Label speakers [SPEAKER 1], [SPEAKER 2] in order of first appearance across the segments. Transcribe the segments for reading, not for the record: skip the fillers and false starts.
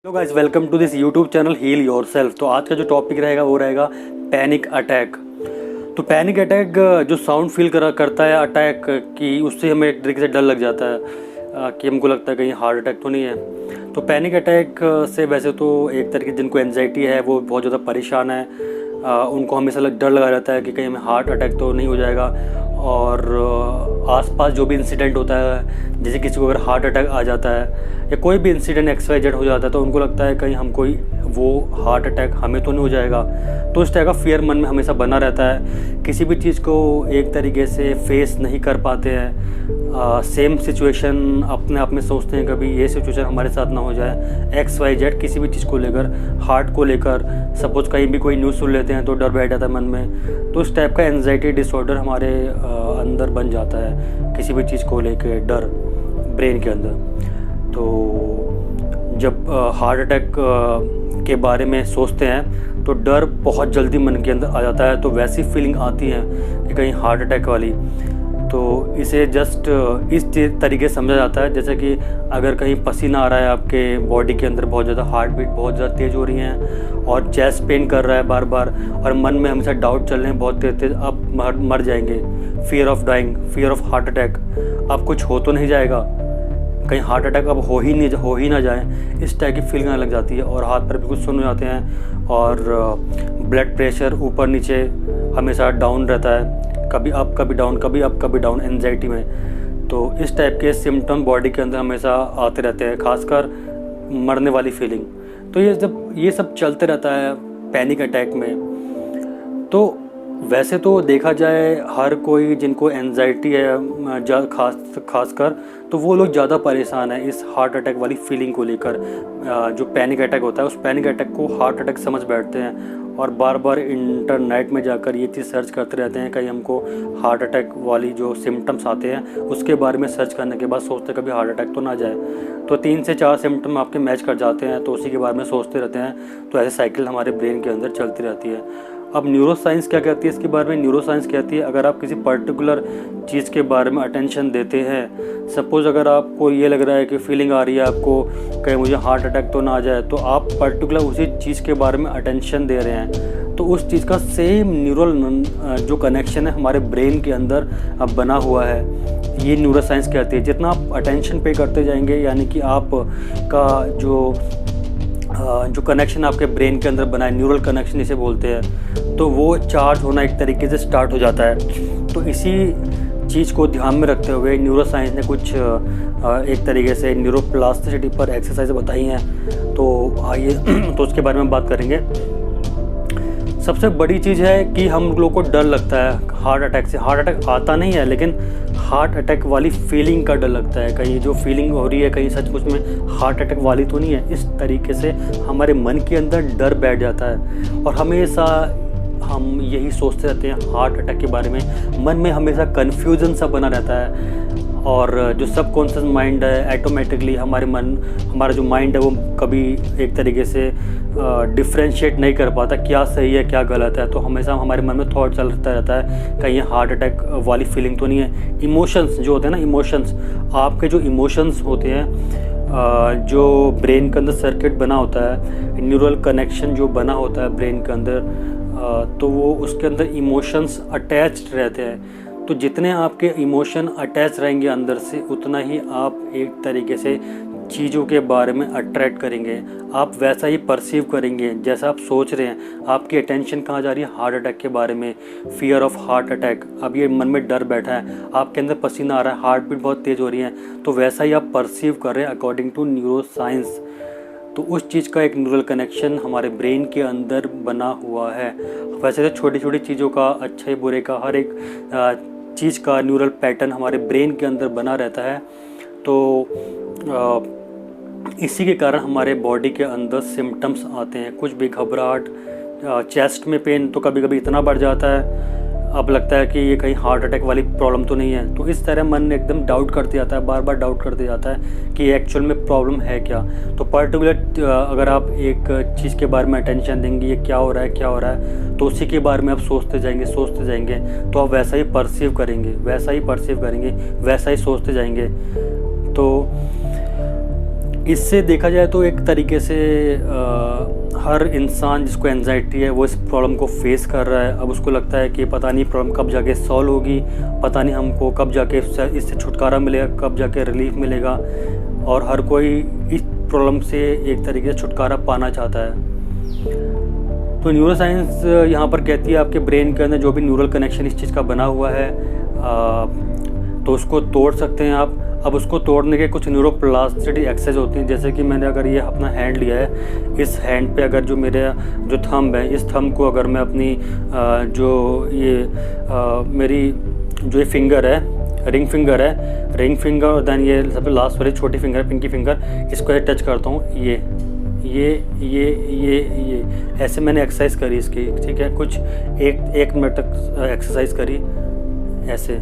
[SPEAKER 1] Hello guys, welcome to this YouTube channel Heal Yourself. तो आज का जो टॉपिक रहेगा वो रहेगा पैनिक अटैक। तो पैनिक अटैक जो साउंड फील करता है अटैक की, उससे हमें एक तरीके से डर लग जाता है कि हमको लगता है कहीं हार्ट अटैक तो नहीं है। तो पैनिक अटैक से वैसे तो एक तरीके जिनको एंजाइटी है वो बहुत ज़्यादा परेशान है, उनको हमेशा डर लगा रहता है कि कहीं हमें हार्ट अटैक तो नहीं हो जाएगा। और आसपास जो भी इंसिडेंट होता है, जैसे किसी को अगर हार्ट अटैक आ जाता है या कोई भी इंसिडेंट XYZ हो जाता है तो उनको लगता है कहीं हम कोई वो हार्ट अटैक हमें तो नहीं हो जाएगा। तो इस तरह का फियर मन में हमेशा बना रहता है। किसी भी चीज़ को एक तरीके से फेस नहीं कर पाते हैं। सेम सिचुएशन अपने आप में सोचते हैं कभी ये सिचुएशन हमारे साथ ना हो जाए। XYZ किसी भी चीज़ को लेकर, हार्ट को लेकर, सपोज कहीं भी कोई न्यूज़ सुन लेते हैं तो डर बैठ जाता है मन में। तो इस टाइप का एंजाइटी डिसऑर्डर हमारे अंदर बन जाता है, किसी भी चीज़ को लेकर डर ब्रेन के अंदर। तो जब हार्ट अटैक के बारे में सोचते हैं तो डर बहुत जल्दी मन के अंदर आ जाता है। तो वैसी फीलिंग आती है कि कहीं हार्ट अटैक वाली। तो इसे जस्ट इस तरीके से समझा जाता है जैसे कि अगर कहीं पसीना आ रहा है आपके बॉडी के अंदर, बहुत ज़्यादा हार्ट बीट बहुत ज़्यादा तेज़ हो रही हैं और चेस्ट पेन कर रहा है बार बार, और मन में हमेशा डाउट चल रहे हैं बहुत तेज तेज आप मर जाएंगे, fear of dying, fear of heart attack, अब कुछ हो तो नहीं जाएगा, कहीं हार्ट अटैक अब हो ही ना जाए, इस टाइप की फीलिंग आने लग जाती है। और हाथ पैर बिल्कुल सुन्न हो जाते हैं और ब्लड प्रेशर ऊपर नीचे हमेशा डाउन रहता है, कभी अप कभी डाउन, कभी अप कभी डाउन एंजाइटी में। तो इस टाइप के सिम्टम बॉडी के अंदर हमेशा आते रहते हैं, खासकर मरने वाली फीलिंग। तो ये सब चलते रहता है पैनिक अटैक में। तो वैसे तो देखा जाए हर कोई जिनको एंजाइटी है खासकर, तो वो लोग ज़्यादा परेशान है इस हार्ट अटैक वाली फीलिंग को लेकर। जो पैनिक अटैक होता है उस पैनिक अटैक को हार्ट अटैक समझ बैठते हैं और बार बार इंटरनेट में जाकर ये चीज़ सर्च करते रहते हैं कहीं हमको हार्ट अटैक वाली जो सिम्टम्स आते हैं उसके बारे में सर्च करने के बाद सोचते कभी हार्ट अटैक तो ना जाए। तो 3 से 4 सिम्टम आपके मैच कर जाते हैं तो उसी के बारे में सोचते रहते हैं। तो ऐसे साइकिल हमारे ब्रेन के अंदर चलती रहती है। अब न्यूरो साइंस क्या कहती है इसके बारे में? न्यूरो साइंस कहती है अगर आप किसी पर्टिकुलर चीज़ के बारे में अटेंशन देते हैं, सपोज अगर आपको ये लग रहा है कि फीलिंग आ रही है आपको कहीं मुझे हार्ट अटैक तो ना आ जाए, तो आप पर्टिकुलर उसी चीज़ के बारे में अटेंशन दे रहे हैं, तो उस चीज़ का सेम न्यूरल जो कनेक्शन है हमारे ब्रेन के अंदर अब बना हुआ है। ये न्यूरो साइंस कहती है जितना आप अटेंशन पे करते जाएंगे, यानी कि आप का जो कनेक्शन आपके ब्रेन के अंदर बना है, न्यूरल कनेक्शन इसे बोलते हैं, तो वो चार्ज होना एक तरीके से स्टार्ट हो जाता है। तो इसी चीज़ को ध्यान में रखते हुए न्यूरो साइंस ने कुछ एक तरीके से न्यूरोप्लास्टिसिटी पर एक्सरसाइज बताई हैं। तो आइए तो उसके बारे में बात करेंगे। सबसे बड़ी चीज़ है कि हम लोग को डर लगता है हार्ट अटैक से। हार्ट अटैक आता नहीं है लेकिन हार्ट अटैक वाली फीलिंग का डर लगता है, कहीं जो फीलिंग हो रही है कहीं सचमुच में हार्ट अटैक वाली तो नहीं है। इस तरीके से हमारे मन के अंदर डर बैठ जाता है और हमेशा हम यही सोचते रहते हैं हार्ट अटैक के बारे में। मन में हमेशा कन्फ्यूज़न सा बना रहता है और जो सबकॉन्शियस माइंड है ऑटोमेटिकली हमारा जो माइंड है वो कभी एक तरीके से डिफ्रेंशिएट नहीं कर पाता क्या सही है क्या गलत है। तो हमेशा हमारे मन में थॉट चलता रहता है कहीं हार्ट अटैक वाली फीलिंग तो नहीं है। इमोशंस जो होते हैं ना, इमोशंस, आपके जो इमोशंस होते हैं, जो ब्रेन के अंदर सर्किट बना होता है, न्यूरल कनेक्शन जो बना होता है ब्रेन के अंदर, तो वो उसके अंदर इमोशंस अटैच्ड रहते हैं। तो जितने आपके इमोशन अटैच रहेंगे अंदर से, उतना ही आप एक तरीके से चीज़ों के बारे में अट्रैक्ट करेंगे, आप वैसा ही परसीव करेंगे जैसा आप सोच रहे हैं। आपकी अटेंशन कहाँ जा रही है? हार्ट अटैक के बारे में, फियर ऑफ हार्ट अटैक। अब ये मन में डर बैठा है, आपके अंदर पसीना आ रहा है, हार्ट बीट बहुत तेज़ हो रही है, तो वैसा ही आप परसीव कर रहे हैं अकॉर्डिंग टू न्यूरो साइंस। तो उस चीज़ का एक न्यूरल कनेक्शन हमारे ब्रेन के अंदर बना हुआ है। वैसे तो छोटी छोटी चीज़ों का, अच्छे बुरे का, हर एक चीज़ का न्यूरल पैटर्न हमारे ब्रेन के अंदर बना रहता है। तो इसी के कारण हमारे बॉडी के अंदर सिम्टम्स आते हैं। कुछ भी घबराहट, चेस्ट में पेन तो कभी कभी इतना बढ़ जाता है अब लगता है कि ये कहीं हार्ट अटैक वाली प्रॉब्लम तो नहीं है। तो इस तरह मन एकदम डाउट करते जाता है, बार बार डाउट करते जाता है कि एक्चुअल में प्रॉब्लम है क्या। तो पर्टिकुलर अगर आप एक चीज़ के बारे में अटेंशन देंगे ये क्या हो रहा है, तो उसी के बारे में आप सोचते जाएंगे, तो आप वैसा ही परसीव करेंगे, वैसा ही सोचते जाएंगे। तो इससे देखा जाए तो एक तरीके से हर इंसान जिसको एंजाइटी है वो इस प्रॉब्लम को फेस कर रहा है। अब उसको लगता है कि पता नहीं प्रॉब्लम कब जाके सॉल्व होगी, पता नहीं हमको कब जाके इससे छुटकारा मिलेगा, कब जाके रिलीफ मिलेगा, और हर कोई इस प्रॉब्लम से एक तरीके से छुटकारा पाना चाहता है। तो न्यूरोसाइंस यहाँ पर कहती है आपके ब्रेन के अंदर जो भी न्यूरल कनेक्शन इस चीज़ का बना हुआ है तो उसको तोड़ सकते हैं आप। अब उसको तोड़ने के कुछ न्यूरोप्लास्टिसिटी एक्सरसाइज होती हैं, जैसे कि मैंने अगर ये अपना हैंड लिया है, इस हैंड पे अगर जो मेरा जो थंब है, इस थंब को अगर मैं अपनी मेरी जो ये फिंगर है, रिंग फिंगर और देन ये सबसे लास्ट वाली छोटी फिंगर है, पिंकी फिंगर, इसको ये टच करता हूँ, ये ऐसे मैंने एक्सरसाइज करी इसकी, ठीक है, कुछ एक मिनट तक एक्सरसाइज करी ऐसे।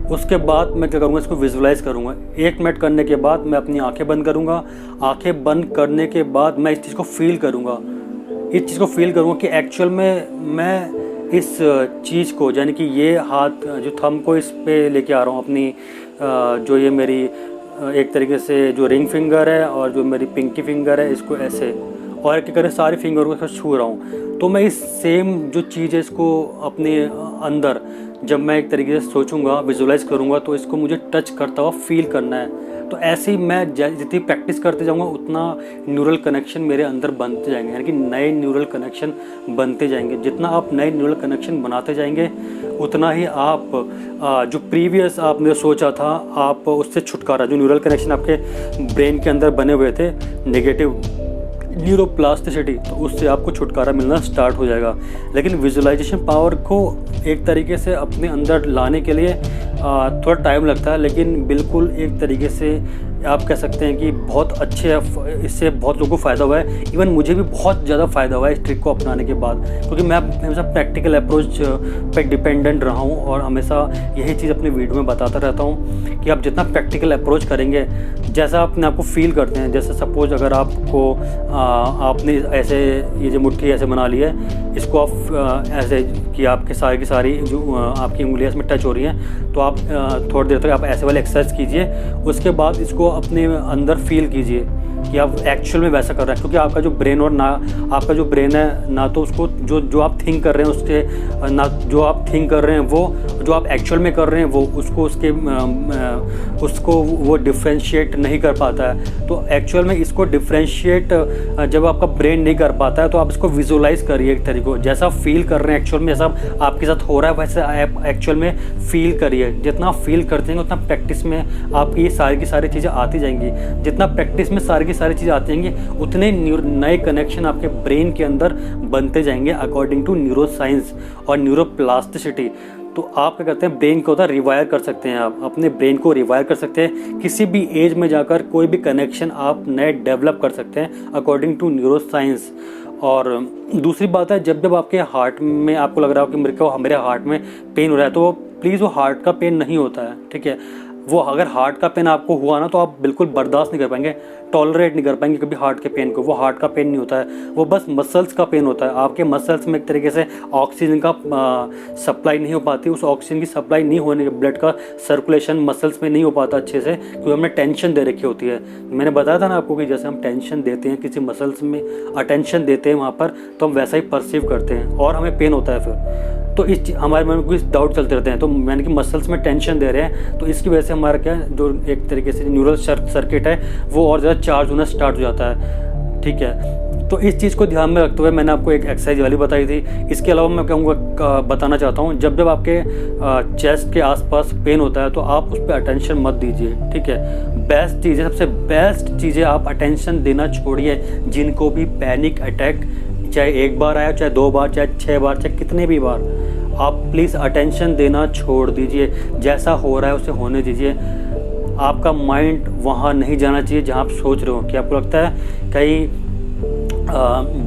[SPEAKER 1] उसके बाद मैं क्या करूँगा, इसको विजुलाइज करूँगा। 1 मिनट करने के बाद मैं अपनी आंखें बंद करूँगा। आंखें बंद करने के बाद मैं इस चीज़ को फील करूँगा, कि एक्चुअल में मैं इस चीज़ को, यानी कि ये हाथ जो थंब को इस पे लेके आ रहा हूँ, अपनी जो ये मेरी एक तरीके से जो रिंग फिंगर है और जो मेरी पिंकी फिंगर है, इसको ऐसे और एक करे सारी फिंगर को छू रहा हूँ। तो मैं इस सेम जो चीज़ है इसको अपने अंदर जब मैं एक तरीके से सोचूंगा, विजुलाइज करूँगा, तो इसको मुझे टच करता हुआ फील करना है। तो ऐसे ही मैं जितनी प्रैक्टिस करते जाऊँगा उतना न्यूरल कनेक्शन मेरे अंदर बनते जाएंगे, यानी कि नए न्यूरल कनेक्शन बनते जाएंगे। जितना आप नए न्यूरल कनेक्शन बनाते जाएंगे उतना ही आप जो प्रीवियस आपने सोचा था आप उससे छुटकारा, जो न्यूरल कनेक्शन आपके ब्रेन के अंदर बने हुए थे नेगेटिव न्यूरोप्लास्टिसिटी, तो उससे आपको छुटकारा मिलना स्टार्ट हो जाएगा। लेकिन विजुअलाइजेशन पावर को एक तरीके से अपने अंदर लाने के लिए थोड़ा टाइम लगता है, लेकिन बिल्कुल एक तरीके से आप कह सकते हैं कि बहुत अच्छे, इससे बहुत लोगों को फ़ायदा हुआ है। इवन मुझे भी बहुत ज़्यादा फ़ायदा हुआ है इस ट्रिक को अपनाने के बाद, क्योंकि मैं हमेशा प्रैक्टिकल अप्रोच पे डिपेंडेंट रहा हूँ और हमेशा यही चीज़ अपने वीडियो में बताता रहता हूँ कि आप जितना प्रैक्टिकल अप्रोच करेंगे, जैसा अपने आप को फील करते हैं, जैसे सपोज अगर आपको आपने ऐसे ये जो मुट्ठी ऐसे बना ली है, इसको आप ऐसे कि आपके सारी की सारी जो आपकी उंगलियां इसमें टच हो रही हैं, तो आप थोड़ी देर तक आप ऐसे वाले एक्सरसाइज कीजिए। उसके बाद इसको अपने अंदर फील कीजिए कि आप एक्चुअल में वैसा कर रहे हैं, क्योंकि आपका जो ब्रेन और ना आपका जो ब्रेन है, ना तो उसको जो आप थिंक कर रहे हैं उसके, ना जो आप थिंक कर रहे हैं वो जो आप एक्चुअल में कर रहे हैं वो उसको वो डिफ्रेंशिएट नहीं कर पाता है। तो एक्चुअल में इसको डिफ्रेंशिएट जब आपका ब्रेन नहीं कर पाता है, तो आप इसको विजुलाइज करिए एक तरीके को, जैसा फील कर रहे हैं एक्चुअल में, जैसा आपके साथ हो रहा है वैसे आप एक्चुअल में फील करिए। जितना आप फील करते हैं उतना प्रैक्टिस में आपकी ये सारी की सारी चीज़ें आती जाएंगी। जितना प्रैक्टिस में सारी की सारी चीज़ें आती जाएंगी उतने नए कनेक्शन आपके ब्रेन के अंदर बनते जाएंगे अकॉर्डिंग टू न्यूरोसाइंस और न्यूरोप्लास्टिसिटी। तो आप क्या करते हैं, ब्रेन को होता है रिवायर कर सकते हैं, आप अपने ब्रेन को रिवायर कर सकते हैं। किसी भी एज में जाकर कोई भी कनेक्शन आप नए डेवलप कर सकते हैं अकॉर्डिंग टू न्यूरोसाइंस। और दूसरी बात है, जब आपके हार्ट में आपको लग रहा हो कि मेरे हार्ट में पेन हो रहा है, तो प्लीज़ वो हार्ट का पेन नहीं होता है, ठीक है। वो अगर हार्ट का पेन आपको हुआ ना, तो आप बिल्कुल बर्दाश्त नहीं कर पाएंगे, टॉलरेट नहीं कर पाएंगे कभी हार्ट के पेन को। वो हार्ट का पेन नहीं होता है, वो बस मसल्स का पेन होता है। आपके मसल्स में एक तरीके से ऑक्सीजन का सप्लाई नहीं हो पाती। उस ऑक्सीजन की सप्लाई नहीं होने के, ब्लड का सर्कुलेशन मसल्स में नहीं हो पाता अच्छे से, क्योंकि हमने टेंशन दे रखी होती है। मैंने बताया था ना आपको कि जैसे हम टेंशन देते हैं किसी मसल्स में, अटेंशन देते हैं वहाँ पर, तो हम वैसा ही परसीव करते हैं और हमें पेन होता है फिर। तो इस हमारे मन में कुछ डाउट चलते रहते हैं, तो यानी कि मसल्स में टेंशन दे रहे हैं, तो इसकी वजह से हमारा क्या जो एक तरीके से न्यूरल सर्किट है वो और ज़्यादा चार्ज होना स्टार्ट हो जाता है, ठीक है। तो इस चीज़ को ध्यान में रखते हुए मैंने आपको एक एक्सरसाइज वाली बताई थी। इसके अलावा मैं कहूँगा बताना चाहता हूँ, जब आपके चेस्ट के आसपास पेन होता है तो आप उस पर अटेंशन मत दीजिए, ठीक है। बेस्ट चीज़ है, सबसे बेस्ट चीज़ है, आप अटेंशन देना छोड़िए। जिनको भी पैनिक अटैक चाहे 1 बार आया, चाहे 2 बार, चाहे 6 बार, चाहे कितने भी बार, आप प्लीज़ अटेंशन देना छोड़ दीजिए। जैसा हो रहा है उसे होने दीजिए। आपका माइंड वहाँ नहीं जाना चाहिए जहाँ आप सोच रहे हो कि आपको लगता है कहीं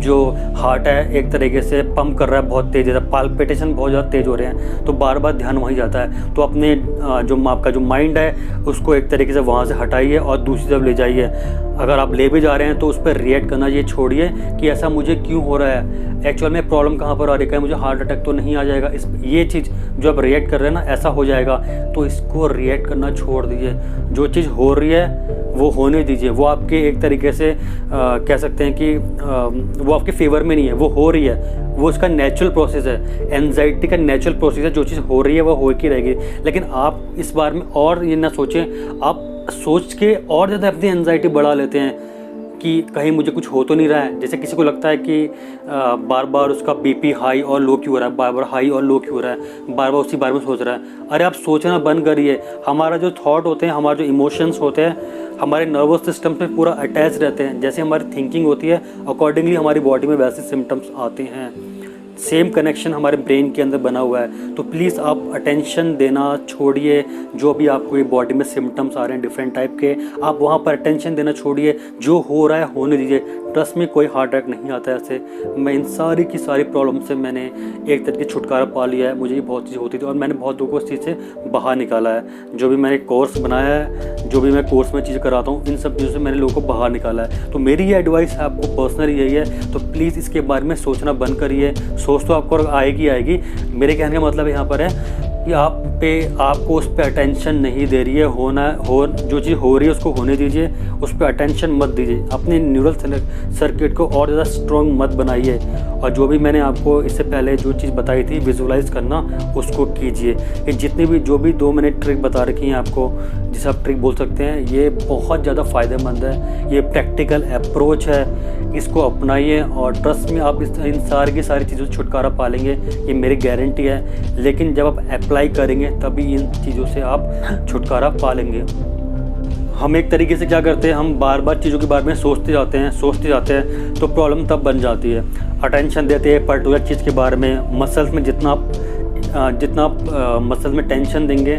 [SPEAKER 1] जो हार्ट है एक तरीके से पंप कर रहा है बहुत तेज़, पाल्पिटेशन बहुत ज़्यादा तेज़ हो रहे हैं, तो बार बार ध्यान वहीं जाता है। तो अपने जो आपका जो माइंड है उसको एक तरीके से वहाँ से हटाइए और दूसरी तरफ ले जाइए। अगर आप ले भी जा रहे हैं तो उस पर रिएक्ट करना ये छोड़िए कि ऐसा मुझे क्यों हो रहा है, एक्चुअल में प्रॉब्लम कहाँ पर आ रही है, मुझे हार्ट अटैक तो नहीं आ जाएगा। ये चीज़ जो आप रिएक्ट कर रहे हैं ना, ऐसा हो जाएगा, तो इसको रिएक्ट करना छोड़ दीजिए। जो चीज़ हो रही है वो होने दीजिए। वो आपके एक तरीके से कह सकते हैं कि वो आपके फेवर में नहीं है, वो हो रही है, वो उसका नेचुरल प्रोसेस है। एंजाइटी का नेचुरल प्रोसेस है, जो चीज़ हो रही है वो हो की रहेगी। लेकिन आप इस बार में और ये ना सोचें, आप सोच के और ज़्यादा अपनी एंजाइटी बढ़ा लेते हैं कि कहीं मुझे कुछ हो तो नहीं रहा है। जैसे किसी को लगता है कि बार बार उसका बीपी हाई और लो क्यों हो रहा है, बार बार हाई और लो क्यों हो रहा है, बार बार उसी बारे में सोच रहा है। अरे आप सोचना बंद करिए। हमारा जो थॉट होते हैं, हमारे जो इमोशंस होते हैं, हमारे नर्वस सिस्टम में पूरा अटैच रहते हैं। जैसे हमारी थिंकिंग होती है, अकॉर्डिंगली हमारी बॉडी में वैसे सिम्टम्स आते हैं। सेम कनेक्शन हमारे ब्रेन के अंदर बना हुआ है। तो प्लीज़ आप अटेंशन देना छोड़िए। जो भी आपको ये बॉडी में सिम्टम्स आ रहे हैं डिफरेंट टाइप के, आप वहाँ पर अटेंशन देना छोड़िए। जो हो रहा है होने दीजिए। ट्रस्ट में कोई हार्ट अटैक नहीं आता है ऐसे। मैं इन सारी की सारी प्रॉब्लम से मैंने एक तरीके छुटकारा पा लिया है। मुझे ये बहुत चीज़ होती थी और मैंने बहुत लोगों को इस चीज़ से बाहर निकाला है। जो भी मैंने कोर्स बनाया है, जो भी मैं कोर्स में चीज़ कराता हूँ, इन सब चीज़ों से मैंने लोगों को बाहर निकाला है। तो मेरी ये एडवाइस है आपको पर्सनली यही है। तो प्लीज़ इसके बारे में सोचना बंद करिए। सोच तो आपको आएगी। मेरे कहने का मतलब यहाँ पर है कि आपको उस पर अटेंशन नहीं दे रही है। जो चीज़ हो रही है उसको होने दीजिए, उस पर अटेंशन मत दीजिए। अपने न्यूरल सर्किट को और ज़्यादा स्ट्रॉन्ग मत बनाइए। और जो भी मैंने आपको इससे पहले जो चीज़ बताई थी विजुलाइज करना, उसको कीजिए। ये जितनी भी जो भी 2 मैंने ट्रिक बता रखी हैं आपको, जिसे आप ट्रिक बोल सकते हैं, ये बहुत ज़्यादा फ़ायदेमंद है। ये प्रैक्टिकल अप्रोच है, इसको अपनाइए और ट्रस्ट में आप इन सारी की सारी चीज़ों से छुटकारा पा लेंगे। ये मेरी गारंटी है। लेकिन जब आप अप्लाई करेंगे तभी इन चीज़ों से आप छुटकारा पा लेंगे। हम एक तरीके से क्या करते हैं, हम बार बार चीज़ों के बारे में सोचते जाते हैं तो प्रॉब्लम तब बन जाती है। अटेंशन देते हैं पर्टिकुलर चीज़ के बारे में। मसल्स में जितना आप मसल्स में टेंशन देंगे,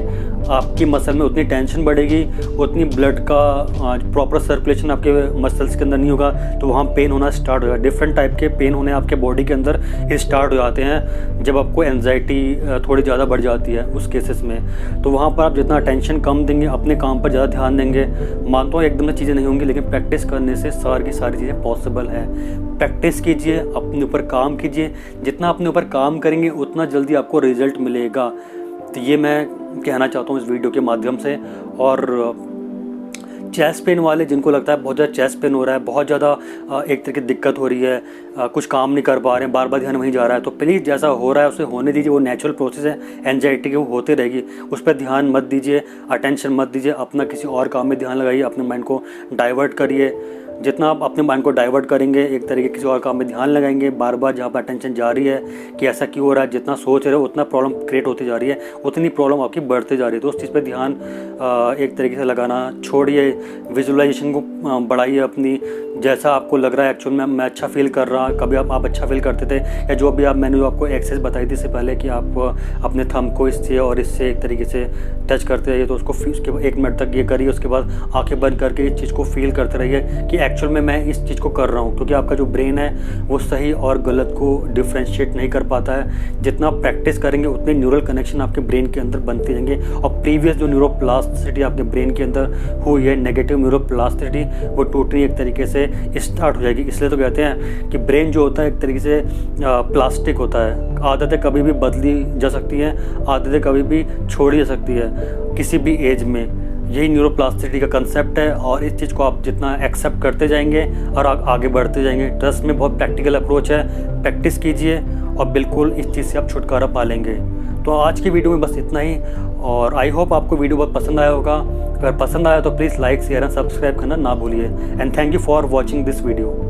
[SPEAKER 1] आपकी मसल में उतनी टेंशन बढ़ेगी, उतनी ब्लड का प्रॉपर सर्कुलेशन आपके मसल्स के अंदर नहीं होगा, तो वहाँ पेन होना स्टार्ट होगा। डिफरेंट टाइप के पेन होने आपके बॉडी के अंदर स्टार्ट हो जाते हैं जब आपको एंजाइटी थोड़ी ज़्यादा बढ़ जाती है उस केसेस में। तो वहाँ पर आप जितना टेंशन कम देंगे, अपने काम पर ज़्यादा ध्यान देंगे। मानता हूँ एकदम से चीज़ें नहीं होंगी, लेकिन प्रैक्टिस करने से सारी की सारी चीज़ें पॉसिबल है। प्रैक्टिस कीजिए, अपने ऊपर काम कीजिए। जितना अपने ऊपर काम करेंगे उतना जल्दी आपको रिजल्ट मिलेगा। तो ये मैं कहना चाहता हूँ इस वीडियो के माध्यम से। और चेस्ट पेन वाले, जिनको लगता है बहुत ज़्यादा चेस्ट पेन हो रहा है, बहुत ज़्यादा एक तरीके की दिक्कत हो रही है, कुछ काम नहीं कर पा रहे हैं, बार बार ध्यान वहीं जा रहा है, तो प्लीज़ जैसा हो रहा है उसे होने दीजिए। वो नेचुरल प्रोसेस है, एंजाइटी की वो होती रहेगी, उस पर ध्यान मत दीजिए, अटेंशन मत दीजिए। अपना किसी और काम में ध्यान लगाइए, अपने माइंड को डाइवर्ट करिए। जितना आप अपने माइंड को डाइवर्ट करेंगे, एक तरीके किसी और काम में ध्यान लगाएंगे, बार बार जहाँ पर अटेंशन जा रही है कि ऐसा क्यों हो रहा है, जितना सोच रहे हो उतना प्रॉब्लम क्रिएट होती जा रही है, उतनी प्रॉब्लम आपकी बढ़ती जा रही है। तो उस चीज़ पे ध्यान एक तरीके से लगाना छोड़िए। विजुअलाइजेशन को बढ़ाइए अपनी। जैसा आपको लग रहा है एक्चुअल में मैं अच्छा फील कर रहा, कभी आप अच्छा फील करते थे, या जो भी मैंने आपको एक्सरसाइज बताई थी इससे पहले कि आप अपने थंब को इससे और इससे एक तरीके से टच करते रहिए, तो उसको उसके बाद 1 मिनट तक ये करिए। उसके बाद आंखें बंद करके इस चीज़ को फील करते रहिए कि एक्चुअल में मैं इस चीज़ को कर रहा हूँ। क्योंकि आपका जो ब्रेन है वो सही और गलत को डिफ्रेंशिएट नहीं कर पाता है। जितना आप प्रैक्टिस करेंगे उतने न्यूरल कनेक्शन आपके ब्रेन के अंदर बनते रहेंगे और प्रीवियस जो न्यूरोप्लास्टिसिटी आपके ब्रेन के अंदर हुई है, नेगेटिव न्यूरोप्लास्टिसिटी, वो टोटली एक तरीके से स्टार्ट हो जाएगी। इसलिए तो कहते हैं कि ब्रेन जो होता है एक तरीके से प्लास्टिक होता है। आदतें कभी भी बदली जा सकती हैं, आदतें कभी भी छोड़ी जा सकती है किसी भी एज में। यही न्यूरोप्लास्टिसिटी का कंसेप्ट है और इस चीज़ को आप जितना एक्सेप्ट करते जाएंगे और आगे बढ़ते जाएंगे। ट्रस्ट में बहुत प्रैक्टिकल अप्रोच है, प्रैक्टिस कीजिए और बिल्कुल इस चीज़ से आप छुटकारा पा लेंगे। तो आज की वीडियो में बस इतना ही और आई होप आपको वीडियो बहुत पसंद आया होगा। अगर पसंद आया तो please like, share and subscribe करना ना भूलिए। And thank you for watching this video.